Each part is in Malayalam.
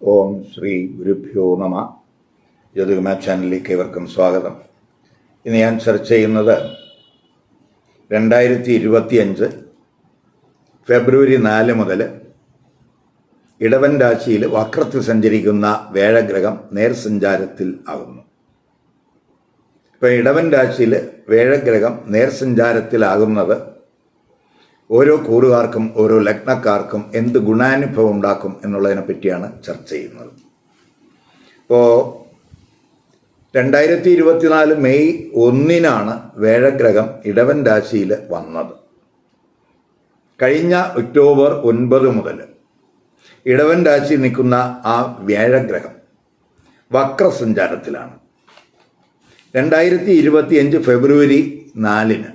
ഓം ശ്രീ ഗുരുഭ്യോ നമ. ജ്യോതികമ ചാനലിലേക്ക് ഏവർക്കും സ്വാഗതം. ഇന്ന് ഞാൻ ചർച്ച ചെയ്യുന്നത് 2025 ഫെബ്രുവരി 4 മുതൽ ഇടവൻ രാശിയിൽ വക്രത്തിൽ സഞ്ചരിക്കുന്ന വേഴഗ്രഹം നേർസഞ്ചാരത്തിൽ ആകുന്നു. ഇപ്പോൾ ഇടവൻ രാശിയിൽ വേഴഗ്രഹം നേർസഞ്ചാരത്തിലാകുന്നത് ഓരോ കൂറുകാർക്കും ഓരോ ലഗ്നക്കാർക്കും എന്ത് ഗുണാനുഭവം ഉണ്ടാക്കും എന്നുള്ളതിനെ പറ്റിയാണ് ചർച്ച ചെയ്യുന്നത്. ഇപ്പോൾ 2024 മെയ് 1 വേഴഗ്രഹം ഇടവൻ രാശിയിൽ വന്നത്. കഴിഞ്ഞ ഒക്ടോബർ 9 മുതൽ ഇടവൻ രാശിയിൽ നിൽക്കുന്ന ആ വേഴഗ്രഹം വക്രസഞ്ചാരത്തിലാണ്. 2025 ഫെബ്രുവരി 4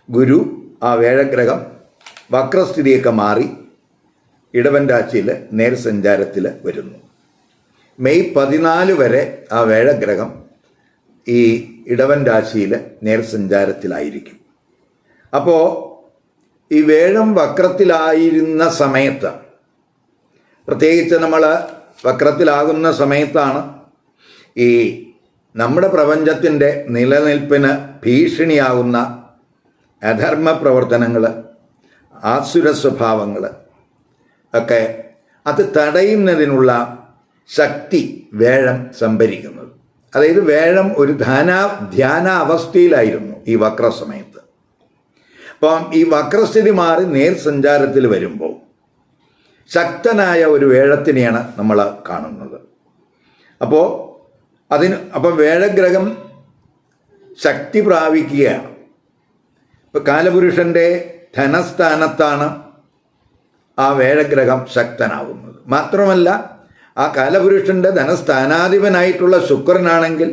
ഗുരു ആ വേഴഗ്രഹം വക്രസ്ഥിതിയൊക്കെ മാറി ഇടവൻ രാശിയിൽ നേർസഞ്ചാരത്തിൽ വരുന്നു. മെയ് 14 വരെ ആ വേഴഗ്രഹം ഈ ഇടവൻ രാശിയിൽ നേർസഞ്ചാരത്തിലായിരിക്കും. അപ്പോൾ ഈ വേഴം വക്രത്തിലായിരുന്ന സമയത്ത്, പ്രത്യേകിച്ച് നമ്മൾ വക്രത്തിലാകുന്ന സമയത്താണ് ഈ നമ്മുടെ പ്രപഞ്ചത്തിൻ്റെ നിലനിൽപ്പിന് ഭീഷണിയാകുന്ന അധർമ്മ പ്രവർത്തനങ്ങൾ, ആസുര സ്വഭാവങ്ങൾ ഒക്കെ അത് തടയുന്നതിനുള്ള ശക്തി വേഴം സംഭരിക്കുന്നത്. അതായത് വേഴം ഒരു ധ്യാന അവസ്ഥയിലായിരുന്നു ഈ വക്രസമയത്ത്. അപ്പം ഈ വക്രസ്ഥിതി മാറി നേർസഞ്ചാരത്തിൽ വരുമ്പോൾ ശക്തനായ ഒരു വേഴത്തിനെയാണ് നമ്മൾ കാണുന്നത്. അപ്പം വേഴഗ്രഹം ശക്തി പ്രാപിക്കുകയാണ്. ഇപ്പോൾ കാലപുരുഷൻ്റെ ധനസ്ഥാനത്താണ് ആ വേഴഗ്രഹം ശക്തനാകുന്നത്. മാത്രമല്ല, ആ കാലപുരുഷൻ്റെ ധനസ്ഥാനാധിപനായിട്ടുള്ള ശുക്രനാണെങ്കിൽ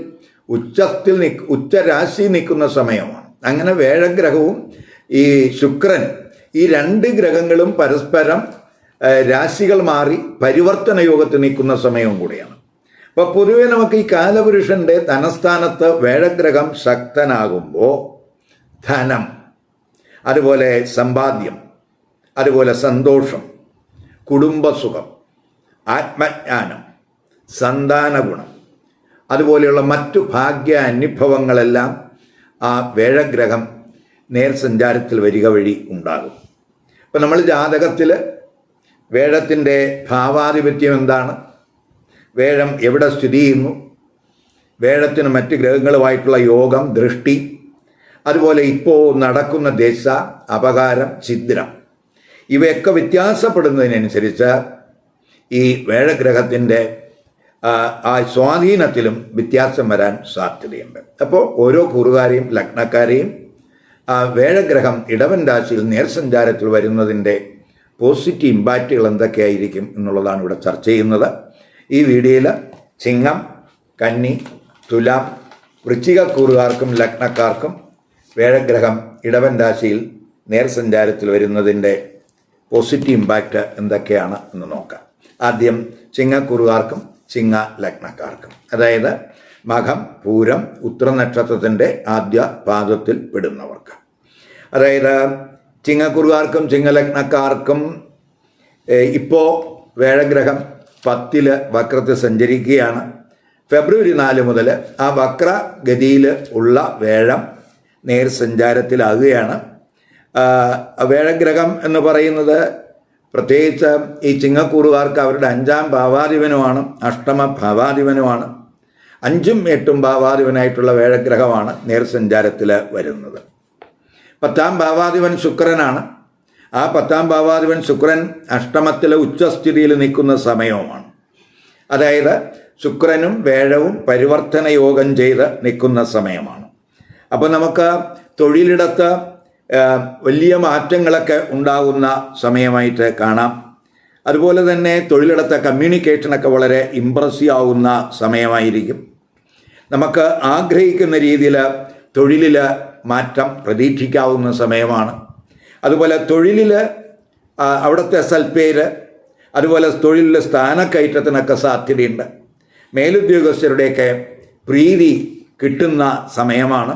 ഉച്ചരാശി നിൽക്കുന്ന സമയമാണ്. അങ്ങനെ വേഴഗ്രഹവും ഈ ശുക്രൻ, ഈ രണ്ട് ഗ്രഹങ്ങളും പരസ്പരം രാശികൾ മാറി പരിവർത്തന യോഗത്തിൽ നിൽക്കുന്ന സമയവും കൂടിയാണ്. അപ്പോൾ പൊതുവെ നമുക്ക് ഈ കാലപുരുഷൻ്റെ ധനസ്ഥാനത്ത് വേഴഗ്രഹം ശക്തനാകുമ്പോൾ ധനം, അതുപോലെ സമ്പാദ്യം, അതുപോലെ സന്തോഷം, കുടുംബസുഖം, ആത്മജ്ഞാനം, സന്താന ഗുണം, അതുപോലെയുള്ള മറ്റു ഭാഗ്യ അനുഭവങ്ങളെല്ലാം ആ വേഴഗ്രഹം നേർസഞ്ചാരത്തിൽ വരിക വഴി ഉണ്ടാകും. ഇപ്പം നമ്മൾ ജാതകത്തിൽ വേഴത്തിൻ്റെ ഭാവാധിപത്യം എന്താണ്, വേഴം എവിടെ സ്ഥിതി ചെയ്യുന്നു, വേഴത്തിന് മറ്റ് ഗ്രഹങ്ങളുമായിട്ടുള്ള യോഗം, ദൃഷ്ടി, അതുപോലെ ഇപ്പോൾ നടക്കുന്ന ദശ, അപകാരം, ഛിദ്രം, ഇവയൊക്കെ വ്യത്യാസപ്പെടുന്നതിനനുസരിച്ച് ഈ വേഴഗ്രഹത്തിൻ്റെ ആ സ്വാധീനത്തിലും വ്യത്യാസം വരാൻ സാധ്യതയുണ്ട്. അപ്പോൾ ഓരോ കൂറുകാരെയും ലഗ്നക്കാരെയും വേഴഗ്രഹം ഇടവൻ രാശിയിൽ നേർസഞ്ചാരത്തിൽ വരുന്നതിൻ്റെ പോസിറ്റീവ് ഇമ്പാക്റ്റുകൾ എന്തൊക്കെയായിരിക്കും എന്നുള്ളതാണ് ഇവിടെ ചർച്ച ചെയ്യുന്നത്. ഈ വീഡിയോയിൽ ചിങ്ങം, കന്നി, തുലാം, വൃശ്ചിക കൂറുകാർക്കും ലഗ്നക്കാർക്കും വേഴഗ്രഹം ഇടവൻ രാശിയിൽ നേർസഞ്ചാരത്തിൽ വരുന്നതിൻ്റെ പോസിറ്റീവ് ഇമ്പാക്റ്റ് എന്തൊക്കെയാണ് എന്ന് നോക്കാം. ആദ്യം ചിങ്ങക്കുറുകാർക്കും ചിങ്ങ ലഗ്നക്കാർക്കും, അതായത് മകം, പൂരം, ഉത്ര നക്ഷത്രത്തിൻ്റെ ആദ്യ പാദത്തിൽ പെടുന്നവർക്ക്. അതായത് ചിങ്ങക്കുറുകാർക്കും ചിങ്ങലഗ്നക്കാർക്കും ഇപ്പോൾ വേഴഗ്രഹം 10 വക്രത്തിൽ സഞ്ചരിക്കുകയാണ്. ഫെബ്രുവരി 4 മുതൽ ആ വക്രഗതിയിൽ ഉള്ള വേഴം നേർസഞ്ചാരത്തിലാകുകയാണ്. വേഴഗ്രഹം എന്ന് പറയുന്നത് പ്രത്യേകിച്ച് ഈ ചിങ്ങക്കൂറുകാർക്ക് അവരുടെ 5ാം ഭാവാധിപനുമാണ്, അഷ്ടമ ഭാവാധിപനുമാണ്. 5ഉം 8ഉം ഭാവാധിപനായിട്ടുള്ള വേഴഗ്രഹമാണ് നേർസഞ്ചാരത്തിൽ വരുന്നത്. 10ാം ഭാവാധിപൻ ശുക്രനാണ്. ആ 10ാം ഭാവാധിപൻ ശുക്രൻ അഷ്ടമത്തിലെ ഉച്ചസ്ഥിതിയിൽ നിൽക്കുന്ന സമയവുമാണ്. അതായത് ശുക്രനും വേഴവും പരിവർത്തന യോഗം ചെയ്ത് നിൽക്കുന്ന സമയമാണ്. അപ്പോൾ നമുക്ക് തൊഴിലിടത്ത് വലിയ മാറ്റങ്ങളൊക്കെ ഉണ്ടാകുന്ന സമയമായിട്ട് കാണാം. അതുപോലെ തന്നെ തൊഴിലിടത്തെ കമ്മ്യൂണിക്കേഷനൊക്കെ വളരെ ഇമ്പ്രസീവ് ആവുന്ന സമയമായിരിക്കും. നമുക്ക് ആഗ്രഹിക്കുന്ന രീതിയിൽ തൊഴിലിൽ മാറ്റം പ്രതീക്ഷിക്കാവുന്ന സമയമാണ്. അതുപോലെ തൊഴിലിൽ അവിടുത്തെ സൽപ്പേര്, അതുപോലെ തൊഴിലിൽ സ്ഥാനക്കയറ്റത്തിനൊക്കെ സാധ്യതയുണ്ട്. മേലുദ്യോഗസ്ഥരുടെയൊക്കെ പ്രീതി കിട്ടുന്ന സമയമാണ്.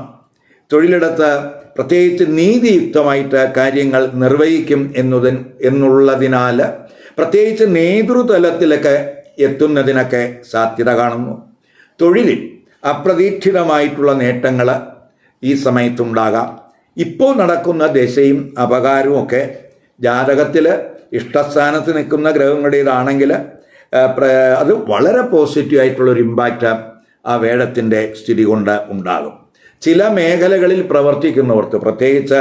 തൊഴിലിടത്ത് പ്രത്യേകിച്ച് നീതിയുക്തമായിട്ട് കാര്യങ്ങൾ നിർവഹിക്കും എന്നുള്ളതിനാൽ പ്രത്യേകിച്ച് നേതൃതലത്തിലൊക്കെ എത്തുന്നതിനൊക്കെ സാധ്യത കാണുന്നു. തൊഴിലിൽ അപ്രതീക്ഷിതമായിട്ടുള്ള നേട്ടങ്ങൾ ഈ സമയത്തുണ്ടാകാം. ഇപ്പോൾ നടക്കുന്ന ദശയും അപകാരവും ഒക്കെ ജാതകത്തിൽ ഇഷ്ടസ്ഥാനത്ത് നിൽക്കുന്ന ഗ്രഹങ്ങളുടേതാണെങ്കിൽ അത് വളരെ പോസിറ്റീവായിട്ടുള്ളൊരു ഇമ്പാക്റ്റ് ആ വേഴത്തിൻ്റെ സ്ഥിതി കൊണ്ട് ഉണ്ടാകും. ചില മേഖലകളിൽ പ്രവർത്തിക്കുന്നവർക്ക്, പ്രത്യേകിച്ച്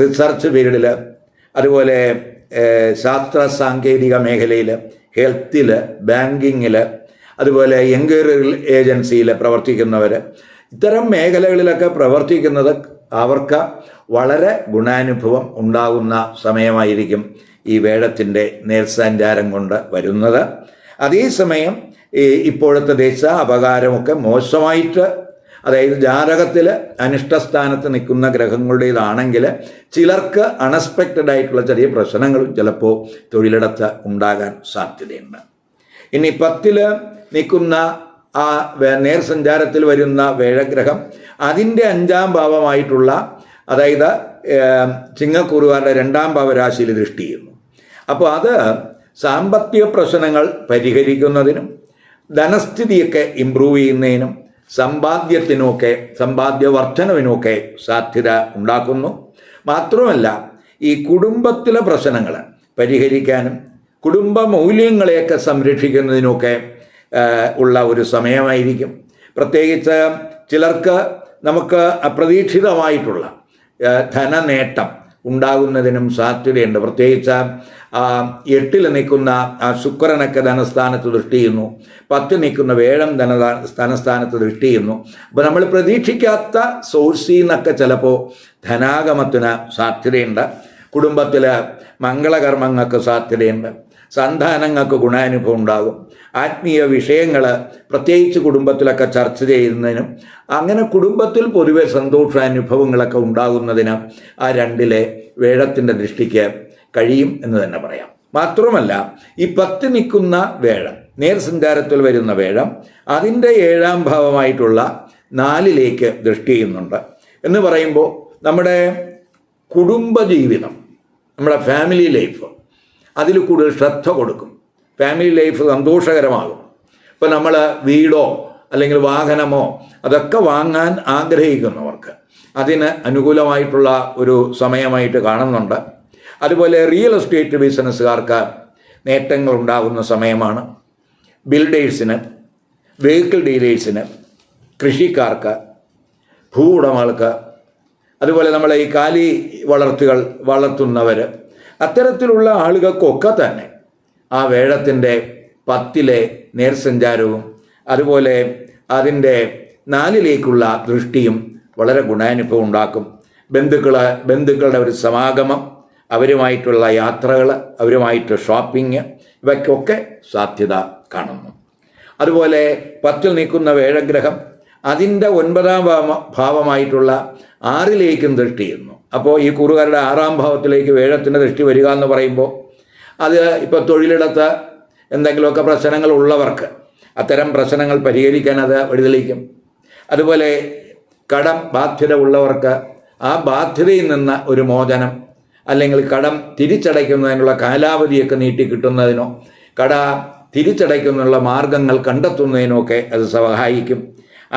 റിസർച്ച് ഫീൽഡിൽ, അതുപോലെ ശാസ്ത്ര സാങ്കേതിക മേഖലയിൽ, ഹെൽത്തിൽ, ബാങ്കിങ്ങിൽ, അതുപോലെ എൻക്വയറി ഏജൻസിയിൽ പ്രവർത്തിക്കുന്നവർ, ഇത്തരം മേഖലകളിലൊക്കെ പ്രവർത്തിക്കുന്നത് അവർക്ക് വളരെ ഗുണാനുഭവം ഉണ്ടാകുന്ന സമയമായിരിക്കും ഈ വേഴത്തിൻ്റെ നേർസഞ്ചാരം കൊണ്ട് വരുന്നത്. അതേസമയം ഇപ്പോഴത്തെ ദശ അപകാരമൊക്കെ മോശമായിട്ട്, അതായത് ജാതകത്തിൽ അനിഷ്ടസ്ഥാനത്ത് നിൽക്കുന്ന ഗ്രഹങ്ങളുടേതാണെങ്കിൽ ചിലർക്ക് അൺഎക്സ്പെക്റ്റഡ് ആയിട്ടുള്ള ചെറിയ പ്രശ്നങ്ങളും ചിലപ്പോൾ തൊഴിലിടത്ത് ഉണ്ടാകാൻ സാധ്യതയുണ്ട്. ഇനി 10 നിൽക്കുന്ന ആ നേർസഞ്ചാരത്തിൽ വരുന്ന വേഴഗ്രഹം അതിൻ്റെ 5-ാം ഭാവമായിട്ടുള്ള, അതായത് ചിങ്ങക്കൂറുകാരുടെ 2-ാം ഭാവരാശിയിൽ ദൃഷ്ടി ചെയ്യുന്നു. അപ്പോൾ അത് സാമ്പത്തിക പ്രശ്നങ്ങൾ പരിഹരിക്കുന്നതിനും ധനസ്ഥിതിയൊക്കെ ഇമ്പ്രൂവ് ചെയ്യുന്നതിനും സമ്പാദ്യവർദ്ധനവിനുമൊക്കെ സാധ്യത ഉണ്ടാക്കുന്നു. മാത്രമല്ല ഈ കുടുംബത്തിലെ പ്രശ്നങ്ങൾ പരിഹരിക്കാനും കുടുംബ മൂല്യങ്ങളെയൊക്കെ സംരക്ഷിക്കുന്നതിനുമൊക്കെ ഉള്ള ഒരു സമയമായിരിക്കും. പ്രത്യേകിച്ച് ചിലർക്ക് നമുക്ക് അപ്രതീക്ഷിതമായിട്ടുള്ള ധനനേട്ടം ഉണ്ടാകുന്നതിനും സാധ്യതയുണ്ട്. പ്രത്യേകിച്ച് 8 നിൽക്കുന്ന ശുക്രനൊക്കെ ധനസ്ഥാനത്ത് ദൃഷ്ടി ചെയ്യുന്നു, 10 നിൽക്കുന്ന വേഴം ധനസ്ഥാനത്ത് ദൃഷ്ടി ചെയ്യുന്നു. അപ്പോൾ നമ്മൾ പ്രതീക്ഷിക്കാത്ത സോഴ്സിൽ നിന്നൊക്കെ ചിലപ്പോൾ ധനാഗമത്തിന് സാധ്യതയുണ്ട്. കുടുംബത്തിൽ മംഗളകർമ്മങ്ങൾക്ക് സാധ്യതയുണ്ട്. സന്താനങ്ങൾക്ക് ഗുണാനുഭവം ഉണ്ടാകും. ആത്മീയ വിഷയങ്ങൾ പ്രത്യേകിച്ച് കുടുംബത്തിലൊക്കെ ചർച്ച ചെയ്യുന്നതിനും അങ്ങനെ കുടുംബത്തിൽ പൊതുവെ സന്തോഷാനുഭവങ്ങളൊക്കെ ഉണ്ടാകുന്നതിന് ആ 2-ലെ വേഴത്തിൻ്റെ ദൃഷ്ടിക്ക് കഴിയും എന്ന് തന്നെ പറയാം. മാത്രമല്ല ഈ 10 നിൽക്കുന്ന വേഴം, നേർസഞ്ചാരത്തിൽ വരുന്ന വേഴം, അതിൻ്റെ 7-ാം ഭാവമായിട്ടുള്ള 4-ലേക്ക് ദൃഷ്ടി ചെയ്യുന്നുണ്ട്. എന്ന് പറയുമ്പോൾ നമ്മുടെ കുടുംബജീവിതം, നമ്മുടെ ഫാമിലി ലൈഫ്, അതിൽ കൂടുതൽ ശ്രദ്ധ കൊടുക്കും. ഫാമിലി ലൈഫ് സന്തോഷകരമാകും. ഇപ്പോൾ നമ്മൾ വീടോ അല്ലെങ്കിൽ വാഹനമോ അതൊക്കെ വാങ്ങാൻ ആഗ്രഹിക്കുന്നവർക്ക് അതിന് അനുകൂലമായിട്ടുള്ള ഒരു സമയമായിട്ട് കാണുന്നുണ്ട്. അതുപോലെ റിയൽ എസ്റ്റേറ്റ് ബിസിനസ്സുകാർക്ക് നേട്ടങ്ങൾ ഉണ്ടാകുന്ന സമയമാണ്. ബിൽഡേഴ്സിന്, വെഹിക്കിൾ ഡീലേഴ്സിന്, കൃഷിക്കാർക്ക്, ഭൂവുടമകൾക്ക്, അതുപോലെ നമ്മളെ ഈ കാലി വളർത്തുന്നവർ, അത്തരത്തിലുള്ള ആളുകൾക്കൊക്കെ തന്നെ ആ വേഴത്തിൻ്റെ 10-ലെ നേർസഞ്ചാരവും അതുപോലെ അതിൻ്റെ 4-ലേക്കുള്ള ദൃഷ്ടിയും വളരെ ഗുണാനുഭവം ഉണ്ടാക്കും. ബന്ധുക്കളുടെ ഒരു സമാഗമം, അവരുമായിട്ടുള്ള യാത്രകൾ, അവരുമായിട്ട് ഷോപ്പിംഗ്, ഇവയ്ക്കൊക്കെ സാധ്യത കാണുന്നു. അതുപോലെ 10-ൽ നിൽക്കുന്ന വേഴഗ്രഹം അതിൻ്റെ 9-ാം ഭാവമായിട്ടുള്ള 6-ലേക്കും ദൃഷ്ടി ചെയ്യുന്നു. അപ്പോൾ ഈ കൂറുകാരുടെ 6-ാം ഭാവത്തിലേക്ക് വേഴത്തിൻ്റെ ദൃഷ്ടി വരിക എന്ന് പറയുമ്പോൾ അത് ഇപ്പോൾ തൊഴിലിടത്ത് എന്തെങ്കിലുമൊക്കെ പ്രശ്നങ്ങൾ ഉള്ളവർക്ക് അത്തരം പ്രശ്നങ്ങൾ പരിഹരിക്കാൻ അത് വഴിതെളിക്കും. അതുപോലെ കടം ബാധ്യത ഉള്ളവർക്ക് ആ ബാധ്യതയിൽ നിന്ന് ഒരു മോചനം, അല്ലെങ്കിൽ കടം തിരിച്ചടയ്ക്കുന്നതിനുള്ള കാലാവധിയൊക്കെ നീട്ടിക്കിട്ടുന്നതിനോ കട തിരിച്ചടയ്ക്കുന്നതിനുള്ള മാർഗങ്ങൾ കണ്ടെത്തുന്നതിനൊക്കെ അത് സഹായിക്കും.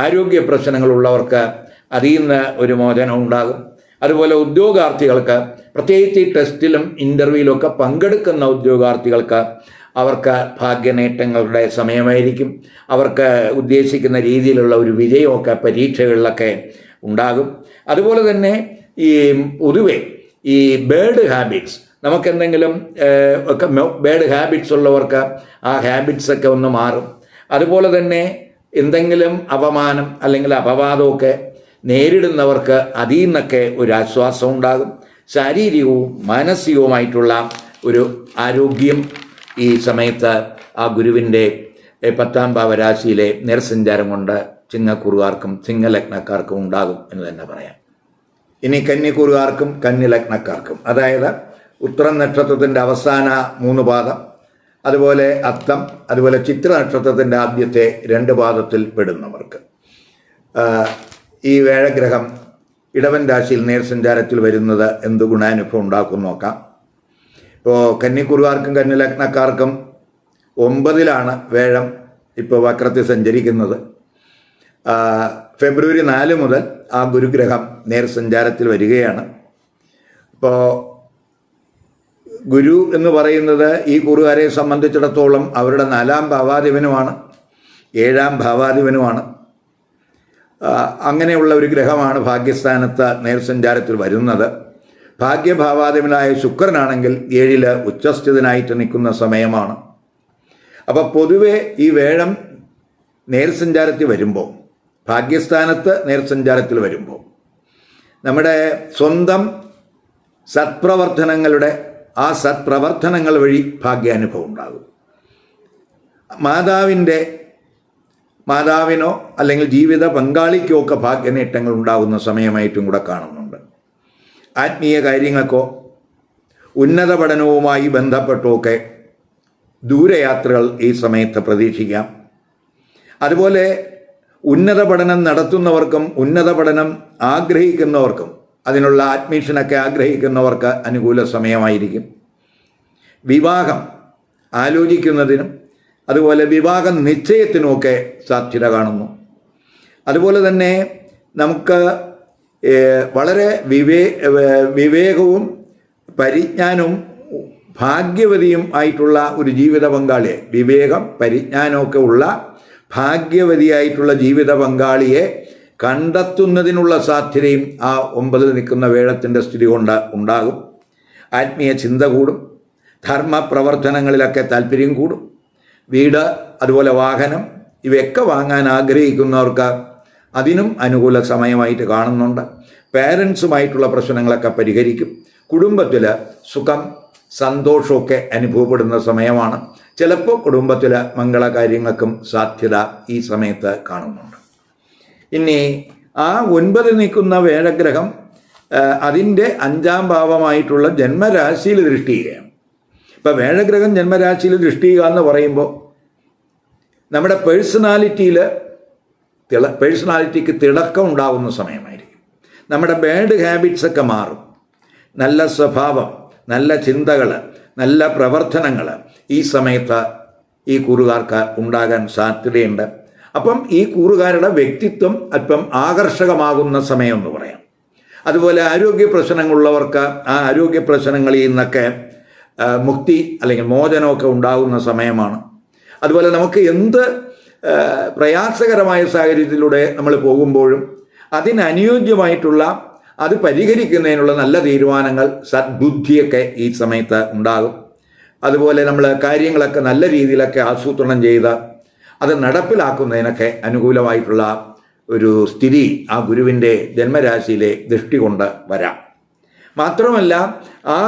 ആരോഗ്യ പ്രശ്നങ്ങളുള്ളവർക്ക് അതിൽ നിന്ന് ഒരു മോചനം ഉണ്ടാകും. അതുപോലെ ഉദ്യോഗാർത്ഥികൾക്ക്, പ്രത്യേകിച്ച് ഈ ടെസ്റ്റിലും ഇൻ്റർവ്യൂവിലൊക്കെ പങ്കെടുക്കുന്ന ഉദ്യോഗാർത്ഥികൾക്ക് അവർക്ക് ഭാഗ്യനേട്ടങ്ങളുടെ സമയമായിരിക്കും. അവർക്ക് ഉദ്ദേശിക്കുന്ന രീതിയിലുള്ള ഒരു വിജയമൊക്കെ പരീക്ഷകളിലൊക്കെ ഉണ്ടാകും. അതുപോലെ തന്നെ ഈ പൊതുവെ ഈ ബേഡ് ഹാബിറ്റ്സ്, നമുക്കെന്തെങ്കിലും ഒക്കെ ബാഡ് ഹാബിറ്റ്സ് ഉള്ളവർക്ക് ആ ഹാബിറ്റ്സൊക്കെ ഒന്ന് മാറും. അതുപോലെ തന്നെ എന്തെങ്കിലും അപമാനം അല്ലെങ്കിൽ അപവാദമൊക്കെ നേരിടുന്നവർക്ക് അതിൽ നിന്നൊക്കെ ഒരു ആശ്വാസം ഉണ്ടാകും. ശാരീരികവും മാനസികവുമായിട്ടുള്ള ഒരു ആരോഗ്യം ഈ സമയത്ത് ആ ഗുരുവിൻ്റെ 10-ാം ഭാവരാശിയിലെ നേർസഞ്ചാരം കൊണ്ട് ചിങ്ങക്കൂറുകാർക്കും ചിങ്ങലഗ്നക്കാർക്കും ഉണ്ടാകും എന്ന് തന്നെ പറയാം. ഇനി കന്യക്കൂറുകാർക്കും കന്യലഗ്നക്കാർക്കും, അതായത് ഉത്തരം നക്ഷത്രത്തിൻ്റെ അവസാന 3 പാദം, അതുപോലെ അത്തം, അതുപോലെ ചിത്ര നക്ഷത്രത്തിൻ്റെ ആദ്യത്തെ 2 പാദത്തിൽ പെടുന്നവർക്ക് ഈ വേഴഗ്രഹം ഇടവൻ രാശിയിൽ നേർസഞ്ചാരത്തിൽ വരുന്നത് എന്ത് ഗുണാനുഭവം ഉണ്ടാക്കും നോക്കാം. ഇപ്പോൾ കന്നിക്കുറുകാർക്കും കന്നിലഗ്നക്കാർക്കും 9-ലാണ് വേഴം ഇപ്പോൾ വക്രത്തിൽ സഞ്ചരിക്കുന്നത്. ഫെബ്രുവരി 4 മുതൽ ആ ഗുരുഗ്രഹം നേർസഞ്ചാരത്തിൽ വരികയാണ്. ഇപ്പോൾ ഗുരു എന്ന് പറയുന്നത് ഈ കുറുകാരെ സംബന്ധിച്ചിടത്തോളം അവരുടെ 4-ാം ഭാവാധിപനുമാണ്, 7-ാം ഭാവാധിപനുമാണ്. അങ്ങനെയുള്ള ഒരു ഗ്രഹമാണ് ഭാഗ്യസ്ഥാനത്ത് നേർസഞ്ചാരത്തിൽ വരുന്നത്. ഭാഗ്യഭാവാധിപനായ ശുക്രനാണെങ്കിൽ 7-ൽ ഉച്ചസ്ഥിതനായിട്ട് നിൽക്കുന്ന സമയമാണ്. അപ്പോൾ പൊതുവെ ഈ വേഴം നേർസഞ്ചാരത്തിൽ വരുമ്പോൾ, ഭാഗ്യസ്ഥാനത്ത് നേർസഞ്ചാരത്തിൽ വരുമ്പോൾ നമ്മുടെ സ്വന്തം സത്പ്രവർത്തനങ്ങളുടെ ആ സത്പ്രവർത്തനങ്ങൾ വഴി ഭാഗ്യാനുഭവം ഉണ്ടാകും. മാതാവിനോ അല്ലെങ്കിൽ ജീവിത പങ്കാളിക്കോ ഒക്കെ ഭാഗ്യനേട്ടങ്ങൾ ഉണ്ടാകുന്ന സമയമായിട്ടും കൂടെ കാണുന്നുണ്ട്. ആത്മീയ കാര്യങ്ങൾക്കോ ഉന്നത പഠനവുമായി ബന്ധപ്പെട്ടുമൊക്കെ ദൂരയാത്രകൾ ഈ സമയത്ത് പ്രതീക്ഷിക്കാം. അതുപോലെ ഉന്നത പഠനം നടത്തുന്നവർക്കും ഉന്നത പഠനം ആഗ്രഹിക്കുന്നവർക്കും അതിനുള്ള അഡ്മിഷനൊക്കെ ആഗ്രഹിക്കുന്നവർക്ക് അനുകൂല സമയമായിരിക്കും. വിവാഹം ആലോചിക്കുന്നതിനും അതുപോലെ വിവാഹ നിശ്ചയത്തിനുമൊക്കെ സാധ്യത കാണുന്നു. അതുപോലെ തന്നെ നമുക്ക് വളരെ വിവേകവും പരിജ്ഞാനവും ഭാഗ്യവതിയും ആയിട്ടുള്ള ഒരു ജീവിത പങ്കാളിയെ, വിവേകം പരിജ്ഞാനമൊക്കെ ഉള്ള ഭാഗ്യവതിയായിട്ടുള്ള ജീവിത പങ്കാളിയെ കണ്ടെത്തുന്നതിനുള്ള സാധ്യതയും ആ 9-ൽ നിൽക്കുന്ന വേഴത്തിൻ്റെ സ്ഥിതി കൊണ്ട് ഉണ്ടാകും. ആത്മീയ ചിന്ത കൂടും, ധർമ്മപ്രവർത്തനങ്ങളിലൊക്കെ താല്പര്യം കൂടും. വീട് അതുപോലെ വാഹനം ഇവയൊക്കെ വാങ്ങാൻ ആഗ്രഹിക്കുന്നവർക്ക് അതിനും അനുകൂല സമയമായിട്ട് കാണുന്നുണ്ട്. പേരൻസുമായിട്ടുള്ള പ്രശ്നങ്ങളൊക്കെ പരിഹരിക്കും. കുടുംബത്തിൽ സുഖം സന്തോഷമൊക്കെ അനുഭവപ്പെടുന്ന സമയമാണ്. ചിലപ്പോൾ കുടുംബത്തിൽ മംഗളകാര്യങ്ങൾക്കും സാധ്യത ഈ സമയത്ത് കാണുന്നുണ്ട്. ഇനി ആ 9-ൽ നിൽക്കുന്ന വേഴഗ്രഹം അതിൻ്റെ 5-ാം ഭാവമായിട്ടുള്ള ജന്മരാശിയിൽ ദൃഷ്ടി ചെയ്യുകയാണ്. ഇപ്പം വേഴഗ്രഹം ജന്മരാശിയിൽ ദൃഷ്ടി ചെയ്യുക എന്ന് പറയുമ്പോൾ നമ്മുടെ പേഴ്സണാലിറ്റിക്ക് തിളക്കം ഉണ്ടാകുന്ന സമയമായിരിക്കും. നമ്മുടെ ബാഡ് ഹാബിറ്റ്സൊക്കെ മാറും. നല്ല സ്വഭാവം, നല്ല ചിന്തകൾ, നല്ല പ്രവർത്തനങ്ങൾ ഈ സമയത്ത് ഈ കൂറുകാർക്ക് ഉണ്ടാകാൻ സാധ്യതയുണ്ട്. അപ്പം ഈ കൂറുകാരുടെ വ്യക്തിത്വം അല്പം ആകർഷകമാകുന്ന സമയം എന്ന് പറയാം. അതുപോലെ ആരോഗ്യ പ്രശ്നങ്ങളുള്ളവർക്ക് ആ ആരോഗ്യ പ്രശ്നങ്ങളിൽ നിന്നൊക്കെ മുക്തി അല്ലെങ്കിൽ മോചനമൊക്കെ ഉണ്ടാകുന്ന സമയമാണ്. അതുപോലെ നമുക്ക് എന്ത് പ്രയാസകരമായ സാഹചര്യത്തിലൂടെ നമ്മൾ പോകുമ്പോഴും അതിനനുയോജ്യമായിട്ടുള്ള അത് പരിഹരിക്കുന്നതിനുള്ള നല്ല തീരുമാനങ്ങൾ, സദ്ബുദ്ധിയൊക്കെ ഈ സമയത്ത് ഉണ്ടാകും. അതുപോലെ നമ്മൾ കാര്യങ്ങളൊക്കെ നല്ല രീതിയിലൊക്കെ ആസൂത്രണം ചെയ്ത് അത് നടപ്പിലാക്കുന്നതിനൊക്കെ അനുകൂലമായിട്ടുള്ള ഒരു സ്ഥിതി ആ ഗുരുവിൻ്റെ ജന്മരാശിയിലെ ദൃഷ്ടി കൊണ്ട് വരാം. മാത്രമല്ല ആ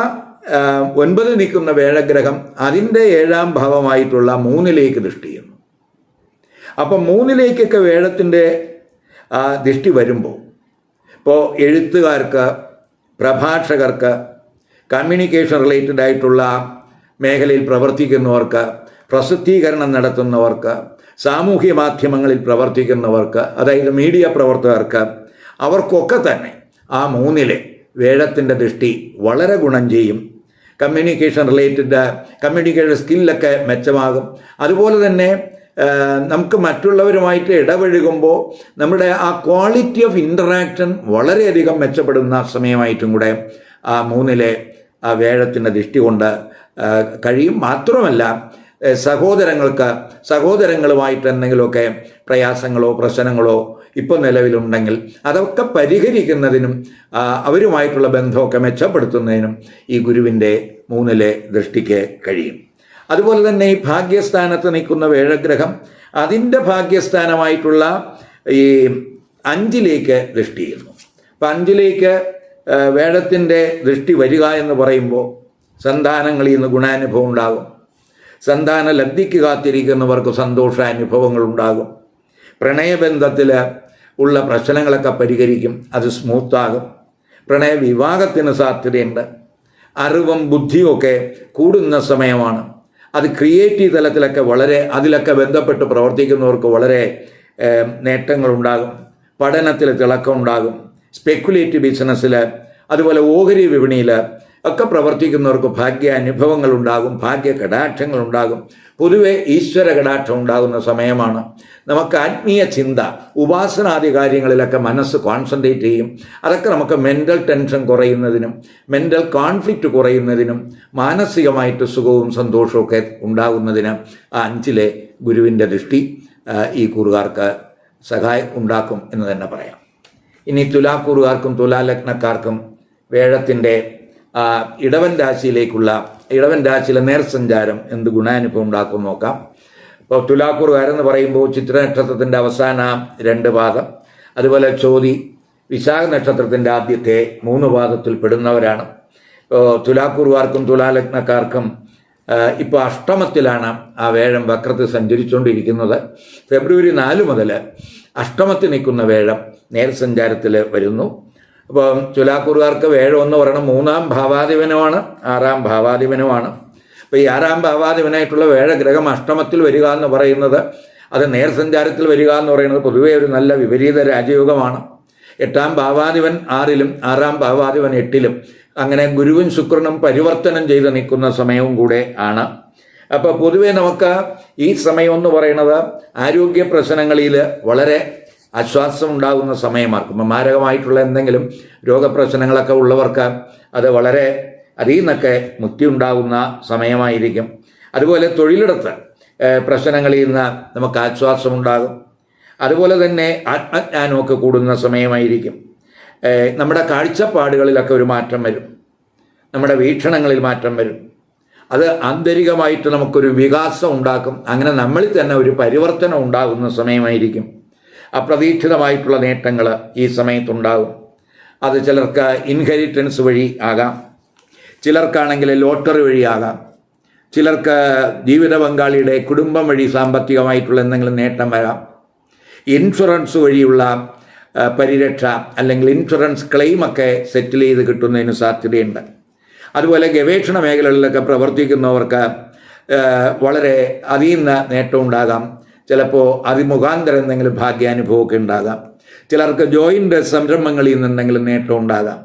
9-ൽ നിൽക്കുന്ന വേഴഗ്രഹം അതിൻ്റെ 7-ാം ഭാവമായിട്ടുള്ള 3-ലേക്ക് ദൃഷ്ടി ചെയ്യുന്നു. അപ്പം 3-ലേക്കൊക്കെ വേഴത്തിൻ്റെ ദൃഷ്ടി വരുമ്പോൾ ഇപ്പോൾ എഴുത്തുകാർക്ക്, പ്രഭാഷകർക്ക്, കമ്മ്യൂണിക്കേഷൻ റിലേറ്റഡ് ആയിട്ടുള്ള മേഖലയിൽ പ്രവർത്തിക്കുന്നവർക്ക്, പ്രസിദ്ധീകരണം നടത്തുന്നവർക്ക്, സാമൂഹ്യ മാധ്യമങ്ങളിൽ പ്രവർത്തിക്കുന്നവർക്ക്, അതായത് മീഡിയ പ്രവർത്തകർക്ക്, അവർക്കൊക്കെ തന്നെ ആ 3-ലെ വേഴത്തിൻ്റെ ദൃഷ്ടി വളരെ ഗുണം ചെയ്യും. കമ്മ്യൂണിക്കേഷൻ സ്കില്ലൊക്കെ മെച്ചമാകും. അതുപോലെ തന്നെ നമുക്ക് മറ്റുള്ളവരുമായിട്ട് ഇടപഴകുമ്പോൾ നമ്മുടെ ആ ക്വാളിറ്റി ഓഫ് ഇൻ്ററാക്ഷൻ വളരെയധികം മെച്ചപ്പെടുന്ന സമയമായിട്ടും കൂടെ ആ 3-ലെ ആ വേഴത്തിൻ്റെ ദൃഷ്ടി കൊണ്ട് കഴിയും. മാത്രമല്ല സഹോദരങ്ങളുമായിട്ട് എന്തെങ്കിലുമൊക്കെ പ്രയാസങ്ങളോ പ്രശ്നങ്ങളോ ഇപ്പോൾ നിലവിലുണ്ടെങ്കിൽ അതൊക്കെ പരിഹരിക്കുന്നതിനും അവരുമായിട്ടുള്ള ബന്ധമൊക്കെ മെച്ചപ്പെടുത്തുന്നതിനും ഈ ഗുരുവിൻ്റെ 3-ലെ ദൃഷ്ടിക്ക് കഴിയും. അതുപോലെ തന്നെ ഈ ഭാഗ്യസ്ഥാനത്ത് നിൽക്കുന്ന വേഴഗ്രഹം അതിൻ്റെ ഭാഗ്യസ്ഥാനമായിട്ടുള്ള ഈ 5-ലേക്ക് ദൃഷ്ടി ചെയ്യുന്നു. അപ്പം 5-ലേക്ക് വേഴത്തിൻ്റെ ദൃഷ്ടി വരിക എന്ന് പറയുമ്പോൾ സന്താനങ്ങളിൽ നിന്ന് ഗുണാനുഭവം ഉണ്ടാകും. സന്താന ലബ്ധിക്ക് കാത്തിരിക്കുന്നവർക്ക് സന്തോഷാനുഭവങ്ങൾ ഉണ്ടാകും. പ്രണയബന്ധത്തിൽ ഉള്ള പ്രശ്നങ്ങളൊക്കെ പരിഹരിക്കും, അത് സ്മൂത്താകും. പ്രണയവിവാഹത്തിന് സാധ്യതയുണ്ട്. അറിവും ബുദ്ധിയുമൊക്കെ കൂടുന്ന സമയമാണ്. അത് ക്രിയേറ്റീവ് തലത്തിലൊക്കെ അതിലൊക്കെ ബന്ധപ്പെട്ട് പ്രവർത്തിക്കുന്നവർക്ക് വളരെ നേട്ടങ്ങളുണ്ടാകും. പഠനത്തിൽ തിളക്കം ഉണ്ടാകും. സ്പെക്കുലേറ്റീവ് ബിസിനസ്സിൽ, അതുപോലെ ഓഹരി വിപണിയിൽ ഒക്കെ പ്രവർത്തിക്കുന്നവർക്ക് ഭാഗ്യ അനുഭവങ്ങൾ ഉണ്ടാകും, ഭാഗ്യ കടാക്ഷങ്ങൾ ഉണ്ടാകും. പൊതുവെ ഈശ്വര കടാക്ഷം ഉണ്ടാകുന്ന സമയമാണ്. നമുക്ക് ആത്മീയ ചിന്ത, ഉപാസനാദി കാര്യങ്ങളിലൊക്കെ മനസ്സ് കോൺസെൻട്രേറ്റ് ചെയ്യും. അതൊക്കെ നമുക്ക് മെൻ്റൽ ടെൻഷൻ കുറയുന്നതിനും മെൻ്റൽ കോൺഫ്ലിക്റ്റ് കുറയുന്നതിനും മാനസികമായിട്ട് സുഖവും സന്തോഷവും ഒക്കെ ഉണ്ടാകുന്നതിന് ആ 5-ലെ ഗുരുവിൻ്റെ ദൃഷ്ടി ഈ കൂറുകാർക്ക് സഹായം ഉണ്ടാക്കും എന്ന് തന്നെ പറയാം. ഇനി തുലാക്കൂറുകാർക്കും തുലാലഗ്നക്കാർക്കും വേഴത്തിൻ്റെ ഇടവൻ രാശിയിലെ നേർസഞ്ചാരം എന്ത് ഗുണാനുഭവം ഉണ്ടാക്കും നോക്കാം. ഇപ്പോൾ തുലാക്കൂറുകാരെന്ന് പറയുമ്പോൾ ചിത്ര നക്ഷത്രത്തിൻ്റെ അവസാന 2 പാദം, അതുപോലെ ചോതി, വിശാഖ നക്ഷത്രത്തിൻ്റെ ആദ്യത്തെ 3 പാദത്തിൽ പെടുന്നവരാണ്. തുലാക്കൂറുകാർക്കും തുലാലഗ്നക്കാർക്കും ഇപ്പോൾ അഷ്ടമത്തിലാണ് ആ വേഴം വക്രത്തിൽ സഞ്ചരിച്ചുകൊണ്ടിരിക്കുന്നത്. ഫെബ്രുവരി 4 മുതൽ അഷ്ടമത്തിൽ നിൽക്കുന്ന വേഴം നേർസഞ്ചാരത്തിൽ വരുന്നു. അപ്പോൾ തുലാക്കൂറുകാർക്ക് വേഴം എന്ന് പറയുന്നത് 3-ാം ഭാവാധിപനുമാണ്, 6-ാം ഭാവാധിപനുമാണ്. അപ്പോൾ ഈ 6-ാം ഭാവാധിപനായിട്ടുള്ള വേഴഗ്രഹം അഷ്ടമത്തിൽ വരിക എന്ന് പറയുന്നത്, അത് നേർസഞ്ചാരത്തിൽ വരിക എന്ന് പറയുന്നത് പൊതുവേ ഒരു നല്ല വിപരീത രാജയോഗമാണ്. 8-ാം ഭാവാധിപൻ 6-ലും 6-ാം ഭാവാധിപൻ 8-ലും, അങ്ങനെ ഗുരുവും ശുക്രനും പരിവർത്തനം ചെയ്ത് നിൽക്കുന്ന സമയവും കൂടെ ആണ്. അപ്പോൾ പൊതുവെ നമുക്ക് ഈ സമയം എന്ന് പറയുന്നത് ആരോഗ്യ പ്രശ്നങ്ങളിൽ വളരെ ആശ്വാസം ഉണ്ടാകുന്ന സമയമാർക്കും. മാരകമായിട്ടുള്ള എന്തെങ്കിലും രോഗപ്രശ്നങ്ങളൊക്കെ ഉള്ളവർക്ക് അത് വളരെ അതിൽ നിന്നൊക്കെ മുക്തി ഉണ്ടാകുന്ന സമയമായിരിക്കും. അതുപോലെ തൊഴിലിടത്ത് പ്രശ്നങ്ങളിൽ നിന്ന് നമുക്ക് ആശ്വാസമുണ്ടാകും. അതുപോലെ തന്നെ ആത്മജ്ഞാനമൊക്കെ കൂടുന്ന സമയമായിരിക്കും. നമ്മുടെ കാഴ്ചപ്പാടുകളിലൊക്കെ ഒരു മാറ്റം വരും, നമ്മുടെ വീക്ഷണങ്ങളിൽ മാറ്റം വരും. അത് ആന്തരികമായിട്ട് നമുക്കൊരു വികാസം ഉണ്ടാക്കും. അങ്ങനെ നമ്മളിൽ തന്നെ ഒരു പരിവർത്തനം ഉണ്ടാകുന്ന സമയമായിരിക്കും. അപ്രതീക്ഷിതമായിട്ടുള്ള നേട്ടങ്ങൾ ഈ സമയത്തുണ്ടാകും. അത് ചിലർക്ക് ഇൻഹെറിറ്റൻസ് വഴി ആകാം, ചിലർക്കാണെങ്കിൽ ലോട്ടറി വഴിയാകാം, ചിലർക്ക് ജീവിത പങ്കാളിയുടെ കുടുംബം വഴി സാമ്പത്തികമായിട്ടുള്ള എന്തെങ്കിലും നേട്ടം വരാം. ഇൻഷുറൻസ് വഴിയുള്ള പരിരക്ഷ അല്ലെങ്കിൽ ഇൻഷുറൻസ് ക്ലെയിമൊക്കെ സെറ്റിൽ ചെയ്ത് കിട്ടുന്നതിന് സാധ്യതയുണ്ട്. അതുപോലെ ഗവേഷണ മേഖലകളിലൊക്കെ പ്രവർത്തിക്കുന്നവർക്ക് വളരെ അതിൽ നിന്ന് നേട്ടം ഉണ്ടാകാം. ചിലപ്പോൾ അതിമുഖാന്തരം എന്തെങ്കിലും ഭാഗ്യാനുഭവമൊക്കെ ഉണ്ടാകാം. ചിലർക്ക് ജോയിൻ്റ് സംരംഭങ്ങളിൽ നിന്ന് എന്തെങ്കിലും നേട്ടം ഉണ്ടാകാം.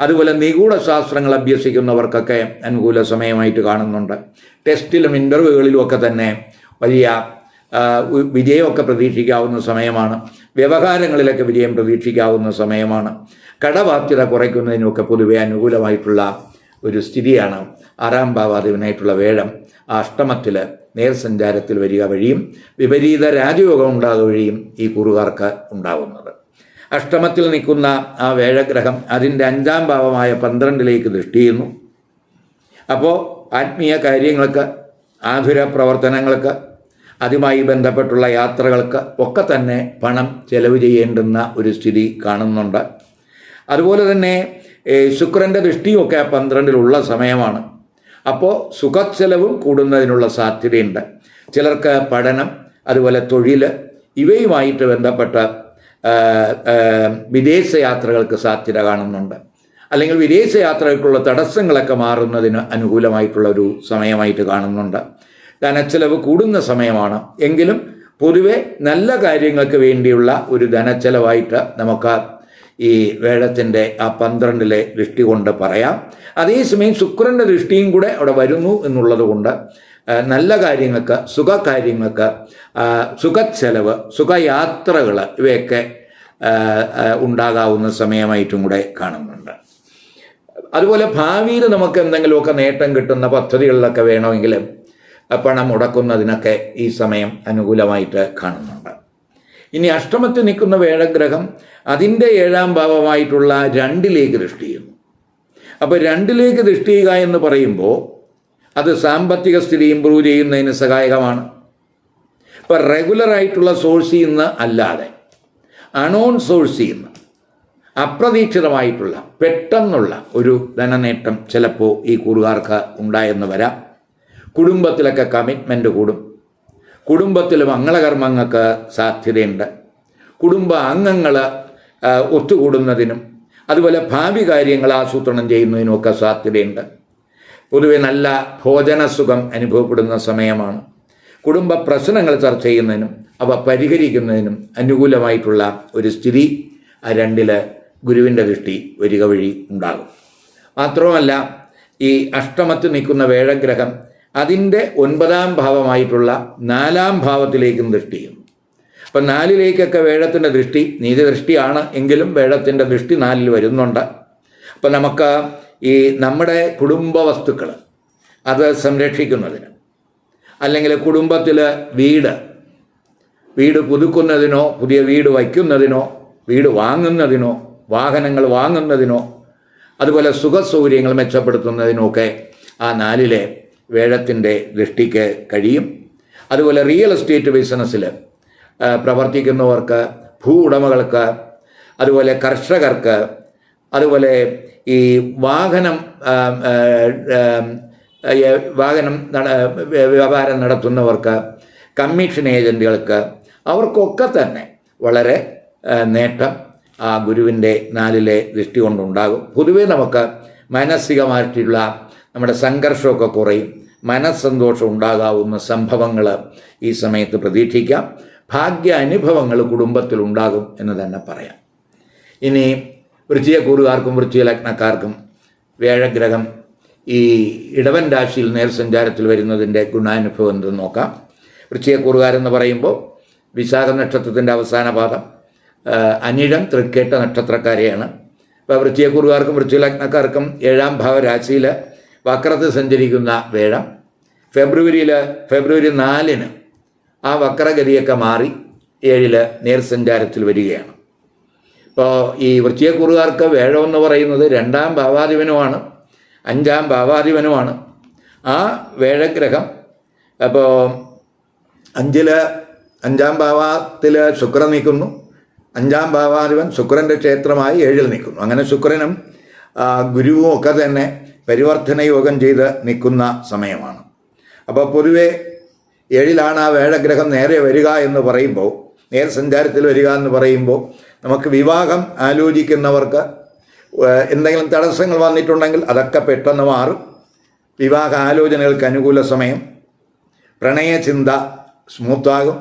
അതുപോലെ നിഗൂഢ ശാസ്ത്രങ്ങൾ അഭ്യസിക്കുന്നവർക്കൊക്കെ അനുകൂല സമയമായിട്ട് കാണുന്നുണ്ട്. ടെസ്റ്റിലും ഇൻ്റർവ്യൂകളിലും ഒക്കെ തന്നെ വലിയ വിജയമൊക്കെ പ്രതീക്ഷിക്കാവുന്ന സമയമാണ്. വ്യവഹാരങ്ങളിലൊക്കെ വിജയം പ്രതീക്ഷിക്കാവുന്ന സമയമാണ്. കടബാധ്യത കുറയ്ക്കുന്നതിനുമൊക്കെ പൊതുവെ അനുകൂലമായിട്ടുള്ള ഒരു സ്ഥിതിയാണ് 6-ാം ഭാവാധിപനായിട്ടുള്ള വേഴം അഷ്ടമത്തിൽ നേർസഞ്ചാരത്തിൽ വരിക വഴിയും വിപരീത രാജയോഗം ഉണ്ടാകുക വഴിയും ഈ കൂറുകാർക്ക് ഉണ്ടാകുന്നത്. അഷ്ടമത്തിൽ നിൽക്കുന്ന ആ വേഴഗ്രഹം അതിൻ്റെ 5-ാം ഭാവമായ 12-ലേക്ക് ദൃഷ്ടി ചെയ്യുന്നു. അപ്പോൾ ആത്മീയ കാര്യങ്ങൾക്ക്, ആതുര പ്രവർത്തനങ്ങൾക്ക്, അതുമായി ബന്ധപ്പെട്ടുള്ള യാത്രകൾക്ക് ഒക്കെ തന്നെ പണം ചെലവ് ചെയ്യേണ്ടുന്ന ഒരു സ്ഥിതി കാണുന്നുണ്ട്. അതുപോലെ തന്നെ ശുക്രൻ്റെ ദൃഷ്ടിയൊക്കെ 12-ലുള്ള സമയമാണ്. അപ്പോൾ സുഖച്ചെലവും കൂടുന്നതിനുള്ള സാധ്യതയുണ്ട്. ചിലർക്ക് പഠനം, അതുപോലെ തൊഴിൽ, ഇവയുമായിട്ട് ബന്ധപ്പെട്ട വിദേശയാത്രകൾക്ക് സാധ്യത കാണുന്നുണ്ട്. അല്ലെങ്കിൽ വിദേശയാത്രകൾക്കുള്ള തടസ്സങ്ങളൊക്കെ മാറുന്നതിന് അനുകൂലമായിട്ടുള്ള ഒരു സമയമായിട്ട് കാണുന്നുണ്ട്. ധനച്ചെലവ് കൂടുന്ന സമയമാണ്. എങ്കിലും പൊതുവെ നല്ല കാര്യങ്ങൾക്ക് വേണ്ടിയുള്ള ഒരു ധനച്ചെലവായിട്ട് നമുക്ക് ഈ വേഴത്തിൻ്റെ ആ 12-ലെ ദൃഷ്ടി കൊണ്ട് പറയാം. അതേസമയം ശുക്രൻ്റെ ദൃഷ്ടിയും കൂടെ അവിടെ വരുന്നു എന്നുള്ളത് കൊണ്ട് നല്ല കാര്യങ്ങൾക്ക്, സുഖകാര്യങ്ങൾക്ക്, സുഖച്ചെലവ്, സുഖയാത്രകൾ ഇവയൊക്കെ ഉണ്ടാകാവുന്ന സമയമായിട്ടും കൂടെ കാണുന്നുണ്ട്. അതുപോലെ ഭാവിയിൽ നമുക്ക് എന്തെങ്കിലുമൊക്കെ നേട്ടം കിട്ടുന്ന പദ്ധതികളിലൊക്കെ വേണമെങ്കിൽ പണം മുടക്കുന്നതിനൊക്കെ ഈ സമയം അനുകൂലമായിട്ട് കാണുന്നുണ്ട്. ഇനി അഷ്ടമത്തിൽ നിൽക്കുന്ന വേഴഗ്രഹം അതിൻ്റെ 7-ാം ഭാവമായിട്ടുള്ള 2-ലേക്ക് ദൃഷ്ടി ചെയ്യുന്നു. അപ്പോൾ 2-ലേക്ക് ദൃഷ്ടി ചെയ്യുക എന്ന് പറയുമ്പോൾ അത് സാമ്പത്തിക സ്ഥിതി ഇമ്പ്രൂവ് ചെയ്യുന്നതിന് സഹായകമാണ്. ഇപ്പോൾ റെഗുലറായിട്ടുള്ള സോഴ്സിൽ നിന്ന് അല്ലാതെ അണോൺ സോഴ്സിൽ നിന്ന് അപ്രതീക്ഷിതമായിട്ടുള്ള പെട്ടെന്നുള്ള ഒരു ധനനേട്ടം ചിലപ്പോൾ ഈ കൂറുകാർക്ക് ഉണ്ടായെന്ന് വരാം. കുടുംബത്തിലൊക്കെ കമ്മിറ്റ്മെൻറ്റ് കൂടും. കുടുംബത്തിൽ മംഗളകർമ്മങ്ങൾക്ക് സാധ്യതയുണ്ട്. കുടുംബ അംഗങ്ങൾ ഒത്തുകൂടുന്നതിനും അതുപോലെ ഭാവി കാര്യങ്ങൾ ആസൂത്രണം ചെയ്യുന്നതിനുമൊക്കെ സാധ്യതയുണ്ട്. പൊതുവെ നല്ല ഭോജനസുഖം അനുഭവപ്പെടുന്ന സമയമാണ്. കുടുംബ പ്രശ്നങ്ങൾ ചർച്ച ചെയ്യുന്നതിനും അവ പരിഹരിക്കുന്നതിനും അനുകൂലമായിട്ടുള്ള ഒരു സ്ഥിതി ആ 2-ൽ ഗുരുവിൻ്റെ ദൃഷ്ടി വരിക വഴി ഉണ്ടാകും. മാത്രവുമല്ല ഈ അഷ്ടമത്തിൽ നിൽക്കുന്ന വേഴഗ്രഹം അതിൻ്റെ 9ാം ഭാവമായിട്ടുള്ള 4ാം ഭാവത്തിലേക്കും ദൃഷ്ടി ചെയ്യുന്നു. അപ്പം 4ലേക്കൊക്കെ വേഴത്തിൻ്റെ ദൃഷ്ടി നീചദൃഷ്ടിയാണ് എങ്കിലും വേഴത്തിൻ്റെ ദൃഷ്ടി 4ൽ വരുന്നുണ്ട്. അപ്പം നമുക്ക് ഈ നമ്മുടെ കുടുംബ വസ്തുക്കൾ അത് സംരക്ഷിക്കുന്നതിന്, അല്ലെങ്കിൽ കുടുംബത്തിൽ വീട് പുതുക്കുന്നതിനോ പുതിയ വീട് വയ്ക്കുന്നതിനോ വീട് വാങ്ങുന്നതിനോ വാഹനങ്ങൾ വാങ്ങുന്നതിനോ അതുപോലെ സുഖസൗകര്യങ്ങൾ മെച്ചപ്പെടുത്തുന്നതിനൊക്കെ ആ 4ലെ വേഴത്തിൻ്റെ ദൃഷ്ടിക്ക് കഴിയും. അതുപോലെ റിയൽ എസ്റ്റേറ്റ് ബിസിനസ്സിൽ പ്രവർത്തിക്കുന്നവർക്ക്, ഭൂ ഉടമകൾക്ക്, അതുപോലെ കർഷകർക്ക്, അതുപോലെ ഈ വാഹനം വ്യാപാരം നടത്തുന്നവർക്ക്, കമ്മീഷൻ ഏജൻറ്റുകൾക്ക്, അവർക്കൊക്കെ തന്നെ വളരെ നേട്ടം ആ ഗുരുവിൻ്റെ 4ലെ ദൃഷ്ടി കൊണ്ടുണ്ടാകും. പൊതുവേ നമുക്ക് മാനസികമായിട്ടുള്ള നമ്മുടെ സംഘർഷമൊക്കെ കുറയും, മനസ്സന്തോഷം ഉണ്ടാകാവുന്ന സംഭവങ്ങൾ ഈ സമയത്ത് പ്രതീക്ഷിക്കാം. ഭാഗ്യ അനുഭവങ്ങൾ കുടുംബത്തിലുണ്ടാകും എന്ന് തന്നെ പറയാം. ഇനി വൃശ്ചികക്കൂറുകാർക്കും വൃശ്ചിക ലഗ്നക്കാർക്കും വേഴഗ്രഹം ഈ ഇടവൻ രാശിയിൽ നേർസഞ്ചാരത്തിൽ വരുന്നതിൻ്റെ ഗുണാനുഭവം എന്തെന്ന് നോക്കാം. വൃശ്ചികക്കൂറുകാരെന്ന് പറയുമ്പോൾ വിശാഖ നക്ഷത്രത്തിൻ്റെ അവസാന പാദം, അനിഴം തൃക്കേട്ട നക്ഷത്രക്കാരെയാണ്. ഇപ്പോൾ വൃശ്ചികക്കൂറുകാർക്കും വൃശ്ചിക ലഗ്നക്കാർക്കും 7ാം ഭാവരാശിയിൽ വക്രത്തിൽ സഞ്ചരിക്കുന്ന വേഴം ഫെബ്രുവരി 4-ന് ആ വക്രഗതിയൊക്കെ മാറി 7ൽ നേർസഞ്ചാരത്തിൽ വരികയാണ്. ഇപ്പോൾ ഈ വൃശ്ചികക്കൂറുകാർക്ക് വേഴം എന്ന് പറയുന്നത് 2ാം ഭാവാധിപനുമാണ്, 5ാം ഭാവാധിപനുമാണ്. ആ വേഴഗ്രഹം അപ്പോൾ 5ാം ഭാവത്തിൽ ശുക്രൻ നിൽക്കുന്നു. 5ാം ഭാവാധിപൻ ശുക്രൻ്റെ ക്ഷേത്രമായി 7ൽ നിൽക്കുന്നു. അങ്ങനെ ശുക്രനും ഗുരുവും ഒക്കെ തന്നെ പരിവർത്തന യോഗം ചെയ്ത് നിൽക്കുന്ന സമയമാണ്. അപ്പോൾ പൊതുവെ 7ലാണ് ആ വേഴഗ്രഹം നേരെ വരിക എന്ന് പറയുമ്പോൾ, നേർ സഞ്ചാരത്തിൽ വരിക എന്ന് പറയുമ്പോൾ നമുക്ക് വിവാഹം ആലോചിക്കുന്നവർക്ക് എന്തെങ്കിലും തടസ്സങ്ങൾ വന്നിട്ടുണ്ടെങ്കിൽ അതൊക്കെ പെട്ടെന്ന് മാറും. വിവാഹ ആലോചനകൾക്ക് അനുകൂല സമയം, പ്രണയചിന്ത സ്മൂത്താകും.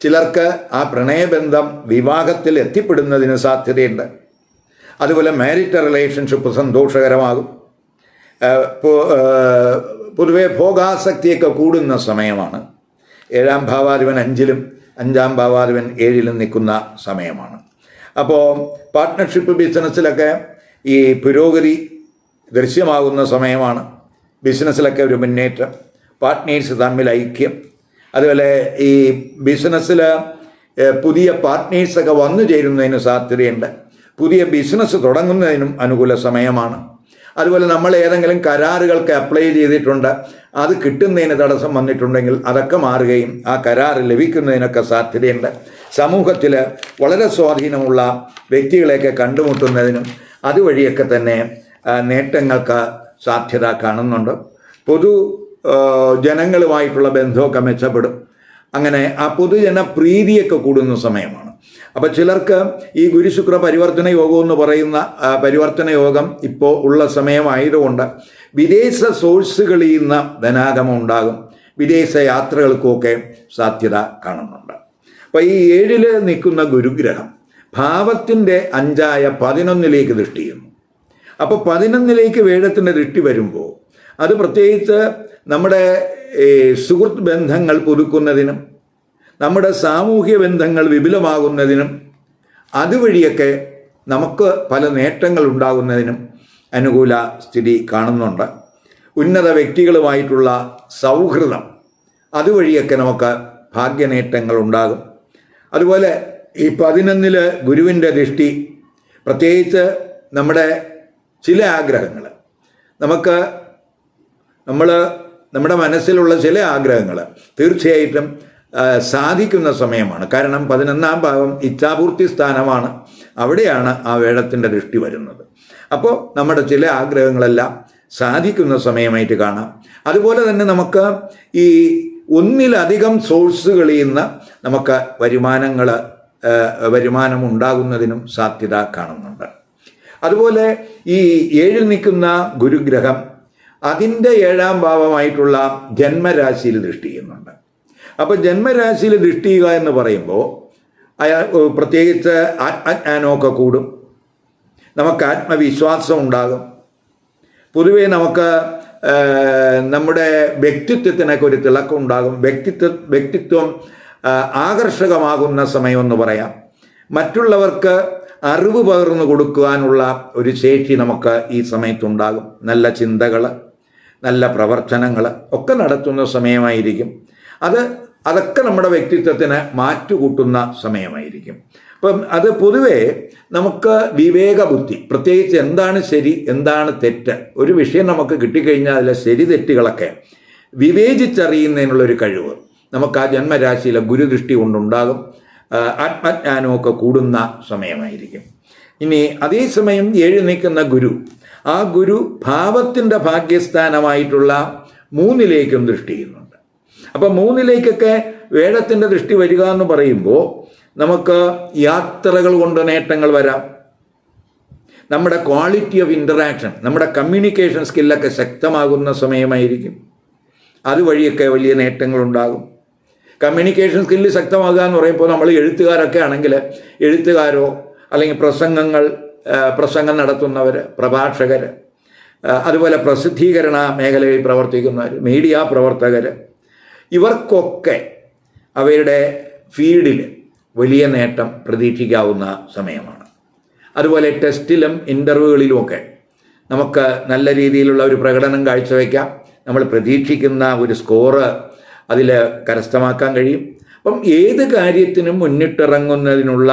ചിലർക്ക് ആ പ്രണയബന്ധം വിവാഹത്തിൽ എത്തിപ്പെടുന്നതിന് സാധ്യതയുണ്ട്. അതുപോലെ മാരിറ്റൽ റിലേഷൻഷിപ്പ് സന്തോഷകരമാകും. പൊതുവെ ഭോഗാസക്തിയൊക്കെ കൂടുന്ന സമയമാണ്. 7ാം ഭാവാധിപൻ 5ലും 5ാം ഭാവാധിപൻ 7ലും നിൽക്കുന്ന സമയമാണ്. അപ്പോൾ പാർട്ട്ണർഷിപ്പ് ബിസിനസ്സിലൊക്കെ ഈ പുരോഗതി ദൃശ്യമാകുന്ന സമയമാണ്. ബിസിനസ്സിലൊക്കെ ഒരു മുന്നേറ്റം, പാർട്ട്നേഴ്സ് തമ്മിൽ ഐക്യം, അതുപോലെ ഈ ബിസിനസ്സിൽ പുതിയ പാർട്ട്നേഴ്സൊക്കെ വന്നു ചേരുന്നതിന് സാധ്യതയുണ്ട്. പുതിയ ബിസിനസ് തുടങ്ങുന്നതിനും അനുകൂല സമയമാണ്. അതുപോലെ നമ്മൾ ഏതെങ്കിലും കരാറുകൾക്ക് അപ്ലൈ ചെയ്തിട്ടുണ്ട്, അത് കിട്ടുന്നതിന് തടസ്സം വന്നിട്ടുണ്ടെങ്കിൽ അതൊക്കെ മാറുകയും ആ കരാർ ലഭിക്കുന്നതിനൊക്കെ സാധ്യതയുണ്ട്. സമൂഹത്തിൽ വളരെ സ്വാധീനമുള്ള വ്യക്തികളെയൊക്കെ കണ്ടുമുട്ടുന്നതിനും അതുവഴിയൊക്കെ തന്നെ നേട്ടങ്ങൾക്ക് സാധ്യത കാണുന്നുണ്ട്. പൊതു ജനങ്ങളുമായിട്ടുള്ള ബന്ധമൊക്കെ മെച്ചപ്പെടും. അങ്ങനെ ആ പൊതുജന പ്രീതിയൊക്കെ കൂടുന്ന സമയമാണ്. അപ്പോൾ ചിലർക്ക് ഈ ഗുരുശുക്ര പരിവർത്തന യോഗം എന്ന് പറയുന്ന പരിവർത്തന യോഗം ഇപ്പോൾ ഉള്ള സമയമായതുകൊണ്ട് വിദേശ സോഴ്സുകളിൽ നിന്ന് ധനാഗമം ഉണ്ടാകും. വിദേശ യാത്രകൾക്കുമൊക്കെ സാധ്യത കാണുന്നുണ്ട്. അപ്പോൾ ഈ 7ൽ നിൽക്കുന്ന ഗുരുഗ്രഹം ഭാവത്തിൻ്റെ 5ആയ 11ലേക്ക് ദൃഷ്ടി ചെയ്യുന്നു. അപ്പോൾ 11ലേക്ക് വേഴത്തിൻ്റെ ദൃഷ്ടി വരുമ്പോൾ അത് പ്രത്യേകിച്ച് നമ്മുടെ സുഹൃത്ത് ബന്ധങ്ങൾ പുതുക്കുന്നതിനും നമ്മുടെ സാമൂഹ്യ ബന്ധങ്ങൾ വിപുലമാകുന്നതിനും അതുവഴിയൊക്കെ നമുക്ക് പല നേട്ടങ്ങൾ ഉണ്ടാകുന്നതിനും അനുകൂല സ്ഥിതി കാണുന്നുണ്ട്. ഉന്നത വ്യക്തികളുമായിട്ടുള്ള സൗഹൃദം അതുവഴിയൊക്കെ നമുക്ക് ഭാഗ്യനേട്ടങ്ങൾ ഉണ്ടാകും. അതുപോലെ ഈ 11ൽ ഗുരുവിൻ്റെ ദൃഷ്ടി പ്രത്യേകിച്ച് നമ്മുടെ ചില ആഗ്രഹങ്ങൾ നമ്മുടെ മനസ്സിലുള്ള ചില ആഗ്രഹങ്ങൾ തീർച്ചയായിട്ടും സാധിക്കുന്ന സമയമാണ്. കാരണം 11ാം ഭാവം ഇച്ഛാപൂർത്തി സ്ഥാനമാണ്. അവിടെയാണ് ആ വേഴത്തിൻ്റെ ദൃഷ്ടി വരുന്നത്. അപ്പോൾ നമ്മുടെ ചില ആഗ്രഹങ്ങളെല്ലാം സാധിക്കുന്ന സമയമായിട്ട് കാണാം. അതുപോലെ തന്നെ നമുക്ക് ഈ ഒന്നിലധികം സോഴ്സുകളിൽ നിന്ന് നമുക്ക് വരുമാനം ഉണ്ടാകുന്നതിനും സാധ്യത കാണുന്നുണ്ട്. അതുപോലെ ഈ 7ൽ നിൽക്കുന്ന ഗുരുഗ്രഹം അതിൻ്റെ 7ാം ഭാവമായിട്ടുള്ള ജന്മരാശിയിൽ ദൃഷ്ടി ചെയ്യുന്നുണ്ട്. അപ്പോൾ ജന്മരാശിയിൽ ദൃഷ്ടി ചെയ്യുക എന്ന് പറയുമ്പോൾ പ്രത്യേകിച്ച് ആത്മജ്ഞാനമൊക്കെ കൂടും, നമുക്ക് ആത്മവിശ്വാസം ഉണ്ടാകും, പൊതുവേ നമുക്ക് നമ്മുടെ വ്യക്തിത്വത്തിനൊക്കെ ഒരു തിളക്കം ഉണ്ടാകും. വ്യക്തിത്വം ആകർഷകമാകുന്ന സമയമെന്ന് പറയാം. മറ്റുള്ളവർക്ക് അറിവ് പകർന്നു കൊടുക്കുവാനുള്ള ഒരു ശേഷി നമുക്ക് ഈ സമയത്തുണ്ടാകും. നല്ല ചിന്തകൾ, നല്ല പ്രവർത്തനങ്ങൾ ഒക്കെ നടത്തുന്ന സമയമായിരിക്കും. അതൊക്കെ നമ്മുടെ വ്യക്തിത്വത്തിന് മാറ്റുകൂട്ടുന്ന സമയമായിരിക്കും. അപ്പം അത് പൊതുവേ നമുക്ക് വിവേകബുദ്ധി, പ്രത്യേകിച്ച് എന്താണ് ശരി എന്താണ് തെറ്റ്, ഒരു വിഷയം നമുക്ക് കിട്ടിക്കഴിഞ്ഞാൽ അതിലെ ശരി തെറ്റുകളൊക്കെ വിവേചിച്ചറിയുന്നതിനുള്ളൊരു കഴിവ് നമുക്ക് ആ ജന്മരാശിയിലെ ഗുരുദൃഷ്ടി കൊണ്ടുണ്ടാകും. ആത്മജ്ഞാനമൊക്കെ കൂടുന്ന സമയമായിരിക്കും. ഇനി അതേസമയം 7 നിൽക്കുന്ന ഗുരു, ആ ഗുരു ഭാവത്തിൻ്റെ ഭാഗ്യസ്ഥാനമായിട്ടുള്ള 3-ലേക്കും ദൃഷ്ടി ചെയ്യുന്നുണ്ട്. അപ്പം 3-ലേക്കൊക്കെ വേഴത്തിൻ്റെ ദൃഷ്ടി വരിക എന്ന് പറയുമ്പോൾ നമുക്ക് യാത്രകൾ കൊണ്ട് നേട്ടങ്ങൾ വരാം. നമ്മുടെ ക്വാളിറ്റി ഓഫ് ഇൻ്ററാക്ഷൻ, നമ്മുടെ കമ്മ്യൂണിക്കേഷൻ സ്കില്ലൊക്കെ ശക്തമാകുന്ന സമയമായിരിക്കും. അതുവഴിയൊക്കെ വലിയ നേട്ടങ്ങളുണ്ടാകും. കമ്മ്യൂണിക്കേഷൻ സ്കില്ല് ശക്തമാകുക എന്ന് പറയുമ്പോൾ നമ്മൾ എഴുത്തുകാരൊക്കെ ആണെങ്കിൽ എഴുത്തുകാരോ അല്ലെങ്കിൽ പ്രസംഗം നടത്തുന്നവർ, പ്രഭാഷകർ, അതുപോലെ പ്രസിദ്ധീകരണ മേഖലയിൽ പ്രവർത്തിക്കുന്നവർ, മീഡിയ പ്രവർത്തകർ, ഇവർക്കൊക്കെ അവരുടെ ഫീൽഡിൽ വലിയ നേട്ടം പ്രതീക്ഷിക്കാവുന്ന സമയമാണ്. അതുപോലെ ടെസ്റ്റിലും ഇൻ്റർവ്യൂകളിലുമൊക്കെ നമുക്ക് നല്ല രീതിയിലുള്ള ഒരു പ്രകടനം കാഴ്ചവെക്കാം. നമ്മൾ പ്രതീക്ഷിക്കുന്ന ഒരു സ്കോറ് അതിൽ കരസ്ഥമാക്കാൻ കഴിയും. അപ്പം ഏത് കാര്യത്തിനും മുന്നിട്ടിറങ്ങുന്നതിനുള്ള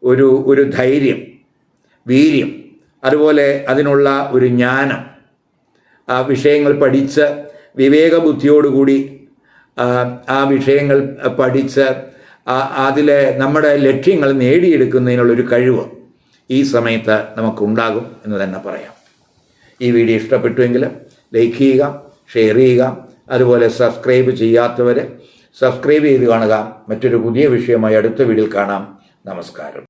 ഒരു ധൈര്യം, വീര്യം, അതുപോലെ അതിനുള്ള ഒരു ജ്ഞാനം, ആ വിഷയങ്ങൾ പഠിച്ച് വിവേകബുദ്ധിയോടുകൂടി ആ വിഷയങ്ങൾ പഠിച്ച് അതിലെ നമ്മുടെ ലക്ഷ്യങ്ങൾ നേടിയെടുക്കുന്നതിനുള്ളൊരു കഴിവ് ഈ സമയത്ത് നമുക്കുണ്ടാകും എന്ന് തന്നെ പറയാം. ഈ വീഡിയോ ഇഷ്ടപ്പെട്ടുവെങ്കിൽ ലൈക്ക് ചെയ്യുക, ഷെയർ ചെയ്യുക. അതുപോലെ സബ്സ്ക്രൈബ് ചെയ്യാത്തവർ സബ്സ്ക്രൈബ് ചെയ്ത് കാണുക. മറ്റൊരു പുതിയ വിഷയമായി അടുത്ത വീഡിയോയിൽ കാണാം. നമസ്കാരം.